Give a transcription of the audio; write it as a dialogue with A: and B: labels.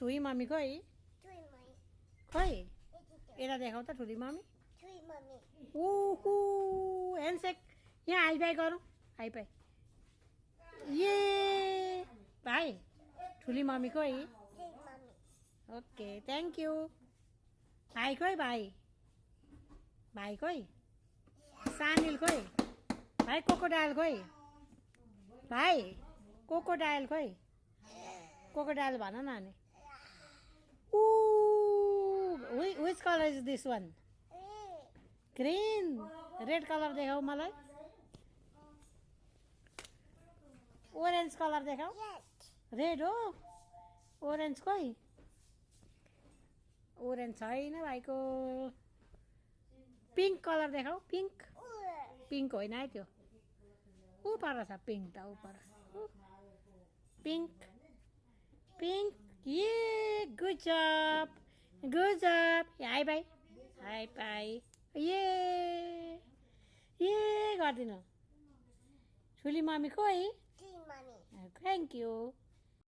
A: ठुली mummy खोइ खोइ यता देखाउ त ठुली मम्मी उहु ह्यान्डसेक यहाँ हाई फाई गरौँ हाई फाई ये भाइ ठुली मम्मी खोइ ओके थ्याङ्क यू भाइ खोइ भाइ भाइ खोइ सानिल खोइ भाइ कोकोडाइल खोइ भाइ कोकोडाइल खोइ कोकोडाइल भन न अनि which color is this one green red color देखाऊ मलाई orange color देखाऊ red हो orange खोइ orange छैन भाइको पिङ्क कलर देखाऊ पिङ्क पिङ्क होइन है त्यो ऊ पर छ पिङ्क त ऊ पर पिङ्क पिङ्क ये गुड जब हाई भाइ हाई भाइ ये गरिदिनु ठुली मम्मी खोइ थ्याङ्क यू